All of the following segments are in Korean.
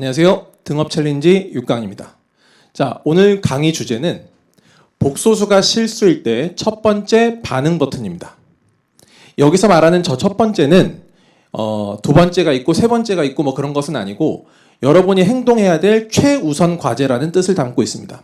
안녕하세요. 등업 챌린지 6강입니다. 자, 오늘 강의 주제는 복소수가 실수일 때 첫 번째 반응 버튼입니다. 여기서 말하는 저 첫 번째는 두 번째가 있고 세 번째가 있고 뭐 그런 것은 아니고 여러분이 행동해야 될 최우선 과제라는 뜻을 담고 있습니다.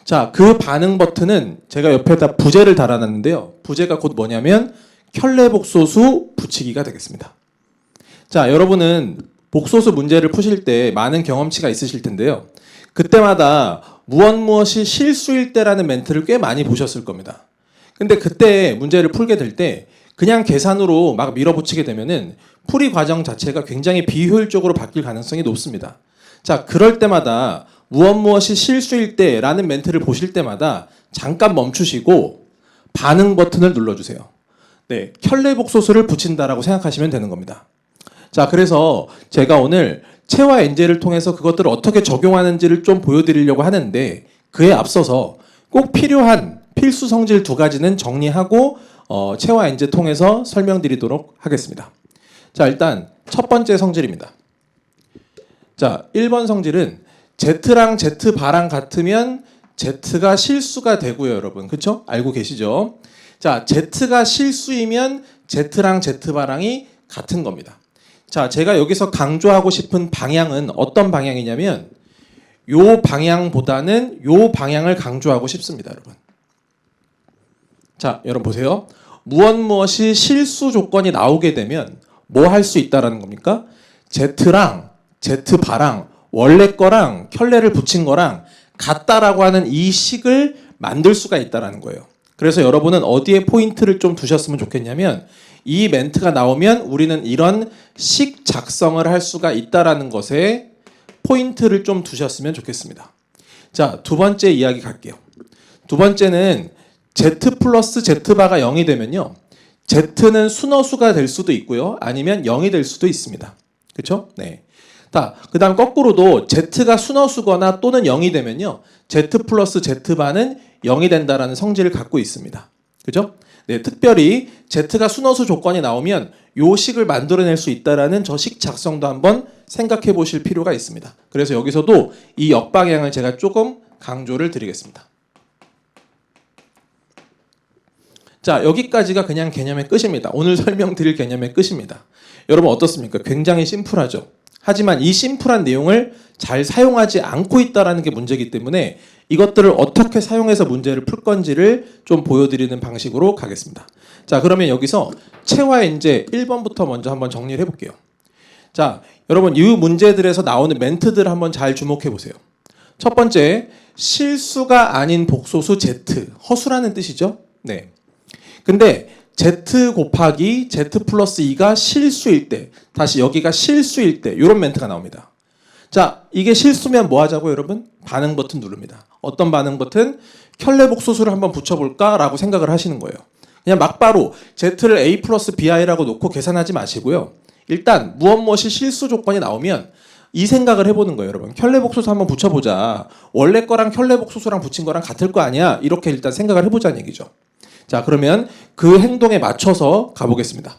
자, 그 반응 버튼은 제가 옆에다 부제를 달아놨는데요. 부제가 곧 뭐냐면 켤레복소수 붙이기가 되겠습니다. 자, 여러분은 복소수 문제를 푸실 때 많은 경험치가 있으실 텐데요. 그때마다 무엇이 실수일 때라는 멘트를 꽤 많이 보셨을 겁니다. 근데 그때 문제를 풀게 될 때 그냥 계산으로 막 밀어붙이게 되면은 풀이 과정 자체가 굉장히 비효율적으로 바뀔 가능성이 높습니다. 자, 그럴 때마다 무엇이 실수일 때라는 멘트를 보실 때마다 잠깐 멈추시고 반응 버튼을 눌러주세요. 네, 켤레복소수를 붙인다라고 생각하시면 되는 겁니다. 자, 그래서 제가 오늘 체와 엔제를 통해서 그것들을 어떻게 적용하는지를 좀 보여드리려고 하는데 그에 앞서서 꼭 필요한 필수 성질 두 가지는 정리하고 체와 엔제 통해서 설명드리도록 하겠습니다. 자, 일단 첫 번째 성질입니다. 자, 1번 성질은 Z랑 Z바랑 같으면 Z가 실수가 되고요, 여러분. 그쵸? 알고 계시죠? 자, Z가 실수이면 Z랑 Z바랑이 같은 겁니다. 자, 제가 여기서 강조하고 싶은 방향은 어떤 방향이냐면 요 방향보다는 요 방향을 강조하고 싶습니다, 여러분. 자, 여러분 보세요. 무엇이 실수 조건이 나오게 되면 뭐 할 수 있다라는 겁니까? Z랑 Z바랑 원래 거랑 켤레를 붙인 거랑 같다라고 하는 이 식을 만들 수가 있다라는 거예요. 그래서 여러분은 어디에 포인트를 좀 두셨으면 좋겠냐면 이 멘트가 나오면 우리는 이런 식 작성을 할 수가 있다라는 것에 포인트를 좀 두셨으면 좋겠습니다. 자, 두 번째 이야기 갈게요. 두 번째는 Z 플러스 Z바가 0이 되면요. Z는 순허수가 될 수도 있고요. 아니면 0이 될 수도 있습니다. 그렇죠? 네. 자, 그 다음 거꾸로도 Z가 순허수거나 또는 0이 되면요. Z 플러스 Z바는 0이 된다라는 성질을 갖고 있습니다. 그죠? 네, 특별히 Z가 순허수 조건이 나오면 요 식을 만들어낼 수 있다라는 저 식 작성도 한번 생각해 보실 필요가 있습니다. 그래서 여기서도 이 역방향을 제가 조금 강조를 드리겠습니다. 자, 여기까지가 그냥 개념의 끝입니다. 오늘 설명드릴 개념의 끝입니다. 여러분 어떻습니까? 굉장히 심플하죠? 하지만 이 심플한 내용을 잘 사용하지 않고 있다는 게 문제이기 때문에 이것들을 어떻게 사용해서 문제를 풀 건지를 좀 보여드리는 방식으로 가겠습니다. 자, 그러면 여기서 체와 엔제 1번부터 먼저 한번 정리를 해볼게요. 자, 여러분 이 문제들에서 나오는 멘트들 한번 잘 주목해 보세요. 첫 번째, 실수가 아닌 복소수 Z, 허수라는 뜻이죠. 네. 근데 Z 곱하기 Z 플러스 2가 실수일 때, 다시 여기가 실수일 때 이런 멘트가 나옵니다. 자, 이게 실수면 뭐 하자고 여러분? 반응 버튼 누릅니다. 어떤 반응 버튼? 켤레복소수를 한번 붙여볼까? 라고 생각을 하시는 거예요. 그냥 막바로 Z를 A 플러스 BI라고 놓고 계산하지 마시고요. 일단 무엇이 실수 조건이 나오면 이 생각을 해보는 거예요, 여러분. 켤레복소수 한번 붙여보자. 원래 거랑 켤레복소수랑 붙인 거랑 같을 거 아니야? 이렇게 일단 생각을 해보자는 얘기죠. 자, 그러면 그 행동에 맞춰서 가보겠습니다.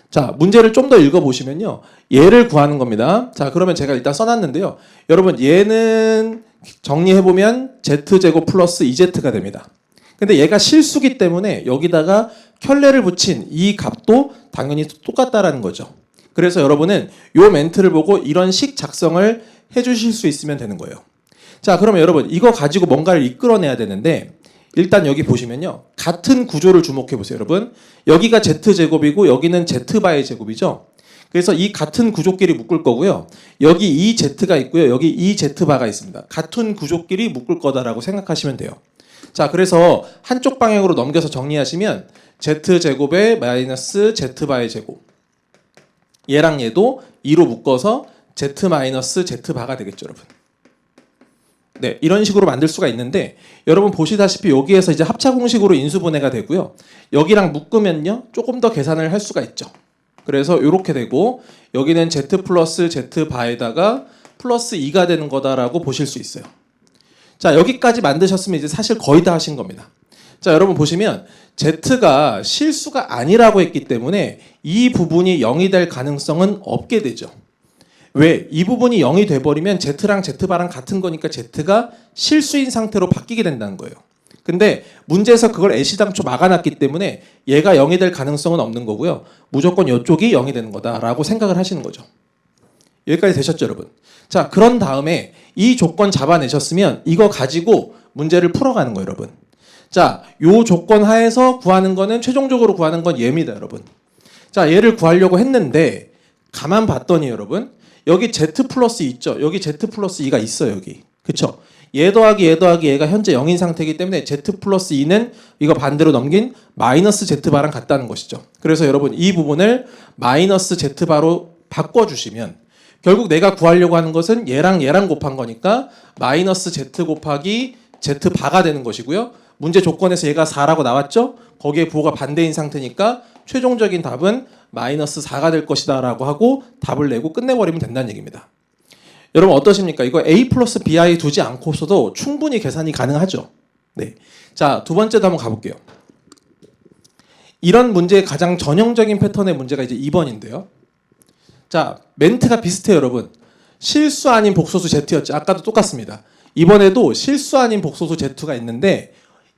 자, 문제를 좀 더 읽어보시면요. 얘를 구하는 겁니다. 자, 그러면 제가 일단 써놨는데요. 여러분, 얘는 정리해보면 Z제곱 플러스 2Z가 됩니다. 근데 얘가 실수기 때문에 여기다가 켤레를 붙인 이 값도 당연히 똑같다라는 거죠. 그래서 여러분은 요 멘트를 보고 이런 식 작성을 해주실 수 있으면 되는 거예요. 자, 그러면 여러분, 이거 가지고 뭔가를 이끌어내야 되는데 일단 여기 보시면요. 같은 구조를 주목해 보세요, 여러분. 여기가 Z제곱이고 여기는 Z바의 제곱이죠. 그래서 이 같은 구조끼리 묶을 거고요. 여기 이 Z가 있고요. 여기 이 Z바가 있습니다. 같은 구조끼리 묶을 거다라고 생각하시면 돼요. 자, 그래서 한쪽 방향으로 넘겨서 정리하시면 Z제곱에 마이너스 Z바의 제곱. 얘랑 얘도 2로 묶어서 Z 마이너스 Z바가 되겠죠, 여러분. 네, 이런 식으로 만들 수가 있는데 여러분 보시다시피 여기에서 이제 합차 공식으로 인수분해가 되고요. 여기랑 묶으면요. 조금 더 계산을 할 수가 있죠. 그래서 이렇게 되고 여기는 Z 플러스 Z바에다가 플러스 2가 되는 거다라고 보실 수 있어요. 자, 여기까지 만드셨으면 이제 사실 거의 다 하신 겁니다. 자, 여러분 보시면 Z가 실수가 아니라고 했기 때문에 이 부분이 0이 될 가능성은 없게 되죠. 왜? 이 부분이 0이 돼버리면 Z랑 Z바랑 같은 거니까 Z가 실수인 상태로 바뀌게 된다는 거예요. 근데 문제에서 그걸 애시당초 막아놨기 때문에 얘가 0이 될 가능성은 없는 거고요. 무조건 이쪽이 0이 되는 거다라고 생각을 하시는 거죠. 여기까지 되셨죠, 여러분? 자, 그런 다음에 이 조건 잡아내셨으면 이거 가지고 문제를 풀어가는 거예요, 여러분. 자, 요 조건 하에서 구하는 거는 최종적으로 구하는 건 얘입니다, 여러분. 자, 얘를 구하려고 했는데 가만 봤더니 여러분 여기 Z 플러스 있죠? 여기 Z 플러스 2가 있어요, 여기. 그쵸? 얘 더하기 얘가 현재 0인 상태이기 때문에 Z 플러스 2는 이거 반대로 넘긴 마이너스 Z바랑 같다는 것이죠. 그래서 여러분 이 부분을 마이너스 Z바로 바꿔주시면 결국 내가 구하려고 하는 것은 얘랑 곱한 거니까 마이너스 Z 곱하기 Z바가 되는 것이고요. 문제 조건에서 얘가 4라고 나왔죠? 거기에 부호가 반대인 상태니까 최종적인 답은 마이너스 4가 될 것이다 라고 하고 답을 내고 끝내버리면 된다는 얘기입니다. 여러분 어떠십니까? 이거 A 플러스 BI 두지 않고서도 충분히 계산이 가능하죠. 네. 자, 두 번째도 한번 가볼게요. 이런 문제의 가장 전형적인 패턴의 문제가 이제 2번인데요. 자, 멘트가 비슷해요, 여러분. 실수 아닌 복소수 Z였죠. 아까도 똑같습니다. 이번에도 실수 아닌 복소수 Z가 있는데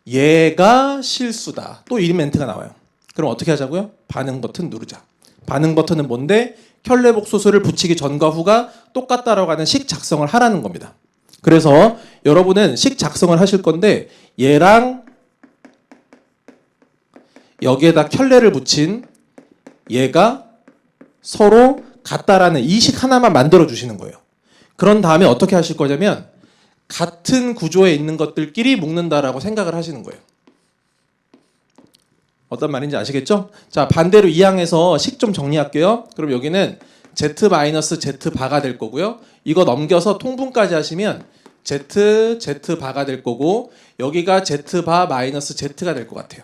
얘가 실수다. 또 이 멘트가 나와요. 그럼 어떻게 하자고요? 반응 버튼 누르자. 반응 버튼은 뭔데? 켤레 복소수를 붙이기 전과 후가 똑같다라고 하는 식 작성을 하라는 겁니다. 그래서 여러분은 식 작성을 하실 건데 얘랑 여기에다 켤레를 붙인 얘가 서로 같다라는 이 식 하나만 만들어 주시는 거예요. 그런 다음에 어떻게 하실 거냐면 같은 구조에 있는 것들끼리 묶는다라고 생각을 하시는 거예요. 어떤 말인지 아시겠죠? 자, 반대로 이 항에서 식 좀 정리할게요. 그럼 여기는 Z-Z바가 될 거고요. 이거 넘겨서 통분까지 하시면 Z바가 될 거고 여기가 Z바 마이너스 Z가 될 것 같아요.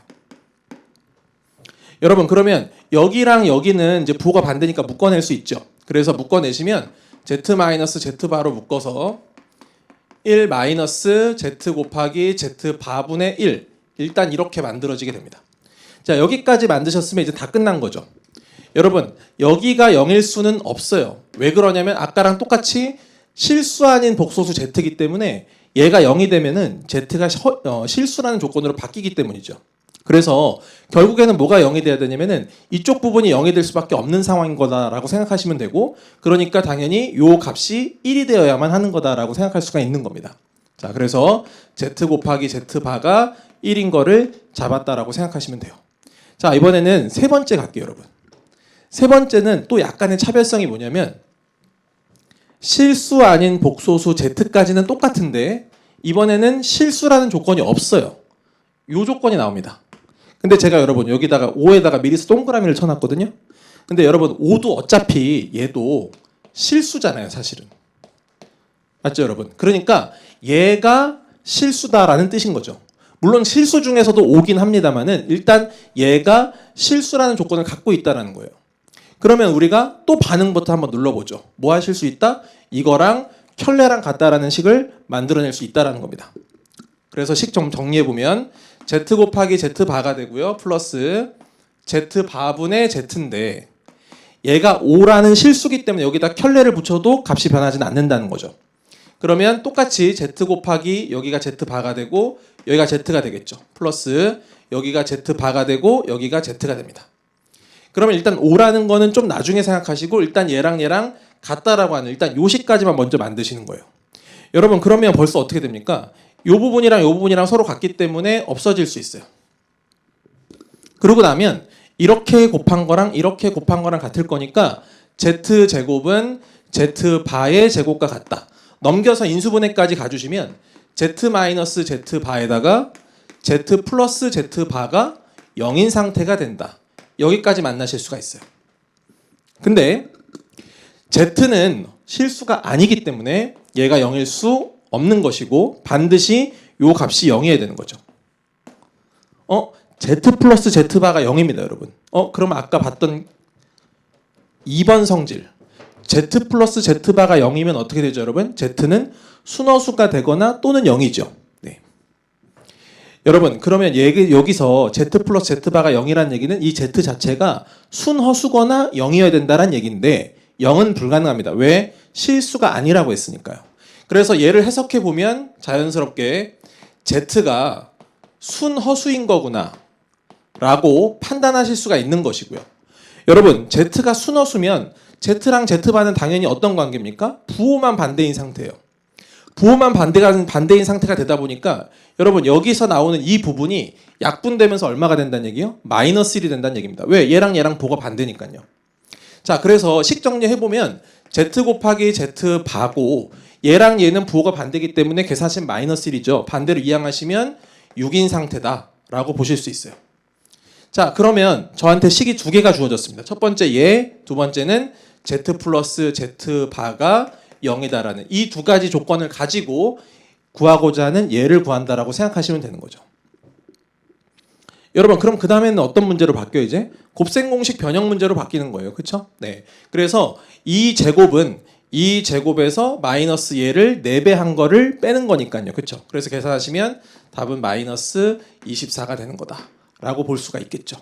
여러분 그러면 여기랑 여기는 이제 부호가 반대니까 묶어낼 수 있죠. 그래서 묶어내시면 Z-Z바로 묶어서 1 마이너스 Z 곱하기 Z바분의 1 일단 이렇게 만들어지게 됩니다. 자, 여기까지 만드셨으면 이제 다 끝난 거죠. 여러분 여기가 0일 수는 없어요. 왜 그러냐면 아까랑 똑같이 실수 아닌 복소수 Z이기 때문에 얘가 0이 되면은 Z가 실수라는 조건으로 바뀌기 때문이죠. 그래서 결국에는 뭐가 0이 돼야 되냐면은 이쪽 부분이 0이 될 수밖에 없는 상황인 거다라고 생각하시면 되고 그러니까 당연히 요 값이 1이 되어야만 하는 거다라고 생각할 수가 있는 겁니다. 자, 그래서 Z 곱하기 Z바가 1인 거를 잡았다라고 생각하시면 돼요. 자, 이번에는 세 번째 갈게요, 여러분. 세 번째는 또 약간의 차별성이 뭐냐면 실수 아닌 복소수 Z까지는 똑같은데 이번에는 실수라는 조건이 없어요. 요 조건이 나옵니다. 근데 제가 여러분 여기다가 5에다가 미리 동그라미를 쳐놨거든요. 근데 여러분 5도 어차피 얘도 실수잖아요, 사실은. 맞죠, 여러분? 그러니까 얘가 실수다라는 뜻인 거죠. 물론 실수 중에서도 5긴 합니다만은 일단 얘가 실수라는 조건을 갖고 있다라는 거예요. 그러면 우리가 또 반응 버튼 한번 눌러보죠. 뭐 하실 수 있다? 이거랑 켤레랑 같다라는 식을 만들어낼 수 있다라는 겁니다. 그래서 식 좀 정리해보면 Z 곱하기 Z바가 되고요. 플러스 Z바분의 Z인데 얘가 5라는 실수기 때문에 여기다 켤레를 붙여도 값이 변하지는 않는다는 거죠. 그러면 똑같이 Z 곱하기 여기가 Z바가 되고 여기가 Z가 되겠죠. 플러스 여기가 Z바가 되고 여기가 Z가 됩니다. 그러면 일단 5라는 거는 좀 나중에 생각하시고 일단 얘랑 같다라고 하는 일단 요 식까지만 먼저 만드시는 거예요. 여러분 그러면 벌써 어떻게 됩니까? 요 부분이랑 서로 같기 때문에 없어질 수 있어요. 그러고 나면 이렇게 곱한 거랑 이렇게 곱한 거랑 같을 거니까 Z제곱은 Z바의 제곱과 같다. 넘겨서 인수분해까지 가주시면 Z-Z바에다가 Z 플러스 Z바가 0인 상태가 된다. 여기까지 만나실 수가 있어요. 근데 Z는 실수가 아니기 때문에 얘가 0일 수 없는 것이고 반드시 요 값이 0이어야 되는 거죠. Z 플러스 Z바가 0입니다, 여러분. 그럼 아까 봤던 2번 성질 Z 플러스 Z바가 0이면 어떻게 되죠, 여러분? Z는 순허수가 되거나 또는 0이죠. 네. 여러분 그러면 여기서 Z 플러스 Z바가 0이라는 얘기는 이 Z 자체가 순허수거나 0이어야 된다는 얘기인데 0은 불가능합니다. 왜? 실수가 아니라고 했으니까요. 그래서 얘를 해석해 보면 자연스럽게 Z가 순허수인 거구나 라고 판단하실 수가 있는 것이고요. 여러분, Z가 순허수면 Z랑 Z반은 당연히 어떤 관계입니까? 부호만 반대인 상태예요. 부호만 반대인 상태가 되다 보니까 여러분 여기서 나오는 이 부분이 약분되면서 얼마가 된다는 얘기요? 마이너스 1이 된다는 얘기입니다. 왜? 얘랑 보호가 반대니까요. 자, 그래서 식 정리해보면 Z 곱하기 Z 바고 얘랑 얘는 부호가 반대이기 때문에 계산하시면 마이너스 1이죠. 반대로 이항하시면 6인 상태다라고 보실 수 있어요. 자, 그러면 저한테 식이 두 개가 주어졌습니다. 첫 번째 얘, 두 번째는 Z 플러스 Z 바가 0이다라는 이 두 가지 조건을 가지고 구하고자 하는 얘를 구한다라고 생각하시면 되는 거죠. 여러분, 그럼 그 다음에는 어떤 문제로 바뀌어요? 이제 곱셈 공식 변형 문제로 바뀌는 거예요. 그렇죠? 네. 그래서 이 제곱은 이 제곱에서 마이너스 얘를 4배 한 거를 빼는 거니까요. 그렇죠? 그래서 계산하시면 답은 마이너스 24가 되는 거다라고 볼 수가 있겠죠.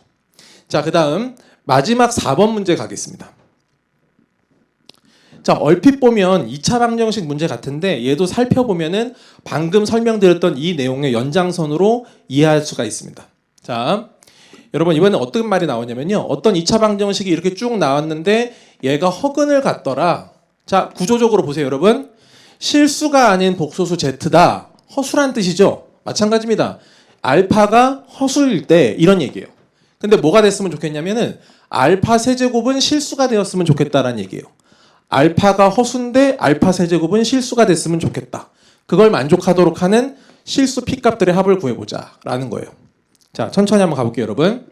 자, 그 다음 마지막 4번 문제 가겠습니다. 자, 얼핏 보면 2차 방정식 문제 같은데 얘도 살펴보면은 방금 설명드렸던 이 내용의 연장선으로 이해할 수가 있습니다. 자, 여러분 이번에 어떤 말이 나오냐면요. 어떤 2차 방정식이 이렇게 쭉 나왔는데 얘가 허근을 갖더라. 자, 구조적으로 보세요, 여러분. 실수가 아닌 복소수 Z다. 허수란 뜻이죠. 마찬가지입니다. 알파가 허수일 때 이런 얘기예요. 근데 뭐가 됐으면 좋겠냐면은 알파 세제곱은 실수가 되었으면 좋겠다라는 얘기예요. 알파가 허수인데 알파 세제곱은 실수가 됐으면 좋겠다. 그걸 만족하도록 하는 실수 P값들의 합을 구해보자 라는 거예요. 자, 천천히 한번 가볼게요, 여러분.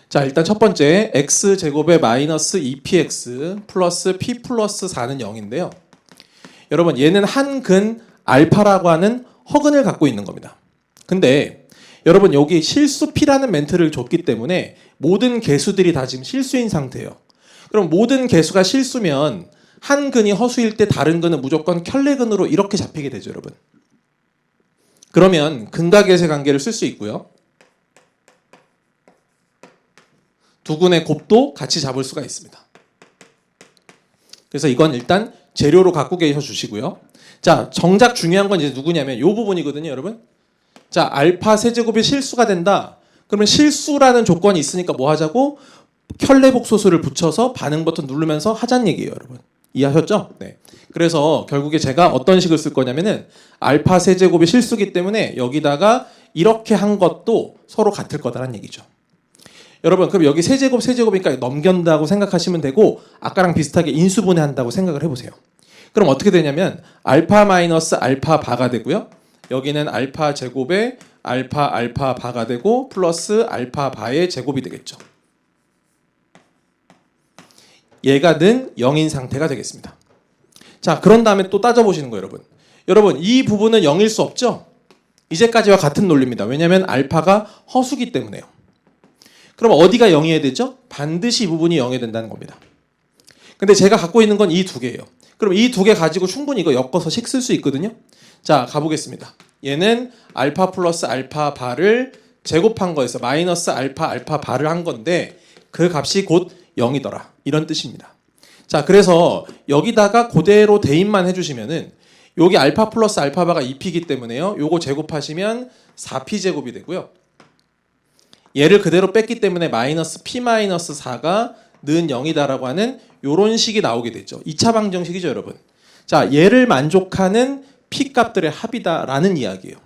자, 일단 첫 번째 X제곱에 마이너스 2px 플러스 P 플러스 4는 0인데요. 여러분, 얘는 한근 알파라고 하는 허근을 갖고 있는 겁니다. 근데 여러분 여기 실수 P라는 멘트를 줬기 때문에 모든 개수들이 다 지금 실수인 상태예요. 그럼 모든 개수가 실수면 한 근이 허수일 때 다른 근은 무조건 켤레근으로 이렇게 잡히게 되죠, 여러분. 그러면 근과 계수의 관계를 쓸 수 있고요. 두 근의 곱도 같이 잡을 수가 있습니다. 그래서 이건 일단 재료로 갖고 계셔 주시고요. 자, 정작 중요한 건 이제 누구냐면 이 부분이거든요, 여러분. 자, 알파 세제곱이 실수가 된다. 그러면 실수라는 조건이 있으니까 뭐 하자고? 켤레복소수를 붙여서 반응 버튼 누르면서 하자는 얘기예요, 여러분. 이해하셨죠? 네. 그래서 결국에 제가 어떤 식을 쓸 거냐면은 알파 세제곱이 실수기 때문에 여기다가 이렇게 한 것도 서로 같을 거다라는 얘기죠. 여러분, 그럼 여기 세제곱이니까 넘긴다고 생각하시면 되고 아까랑 비슷하게 인수분해한다고 생각을 해보세요. 그럼 어떻게 되냐면 알파 마이너스 알파 바가 되고요. 여기는 알파 제곱에 알파 바가 되고 플러스 알파 바의 제곱이 되겠죠. 얘가 는 0인 상태가 되겠습니다. 자, 그런 다음에 또 따져보시는 거예요, 여러분. 여러분, 이 부분은 0일 수 없죠? 이제까지와 같은 논리입니다. 왜냐하면 알파가 허수기 때문에요. 그럼 어디가 0이어야 되죠? 반드시 이 부분이 0이 된다는 겁니다. 근데 제가 갖고 있는 건 이 두 개예요. 그럼 이 두 개 가지고 충분히 이거 엮어서 식 쓸 수 있거든요. 자, 가보겠습니다. 얘는 알파 플러스 알파 바를 제곱한 거에서 마이너스 알파 바를 한 건데 그 값이 곧 0이더라. 이런 뜻입니다. 자, 그래서 여기다가 그대로 대입만 해주시면은 여기 알파 플러스 알파 바가 2p이기 때문에요. 요거 제곱하시면 4p 제곱이 되고요. 얘를 그대로 뺐기 때문에 마이너스 p 마이너스 4가 는 0이다라고 하는 요런 식이 나오게 되죠. 2차 방정식이죠, 여러분. 자, 얘를 만족하는 p 값들의 합이다라는 이야기예요.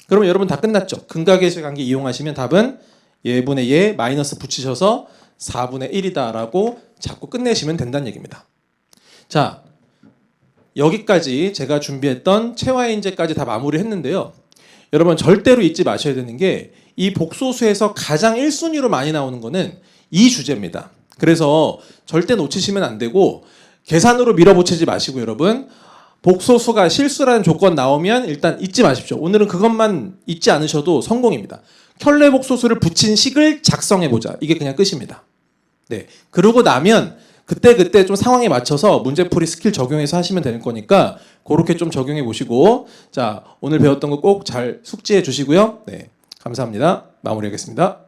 그러면 여러분 다 끝났죠? 근과 계수의 관계 이용하시면 답은 얘분의 얘 마이너스 붙이셔서 4분의 1이다라고 자꾸 끝내시면 된다는 얘기입니다. 자, 여기까지 제가 준비했던 체화인제까지 다 마무리했는데요. 여러분 절대로 잊지 마셔야 되는 게 이 복소수에서 가장 1순위로 많이 나오는 거는 이 주제입니다. 그래서 절대 놓치시면 안 되고 계산으로 밀어붙이지 마시고 여러분 복소수가 실수라는 조건 나오면 일단 잊지 마십시오. 오늘은 그것만 잊지 않으셔도 성공입니다. 켤레 복소수를 붙인 식을 작성해보자. 이게 그냥 끝입니다. 네. 그러고 나면 그때 좀 상황에 맞춰서 문제풀이 스킬 적용해서 하시면 되는 거니까 그렇게 좀 적용해 보시고 자, 오늘 배웠던 거 꼭 잘 숙지해 주시고요. 네. 감사합니다. 마무리하겠습니다.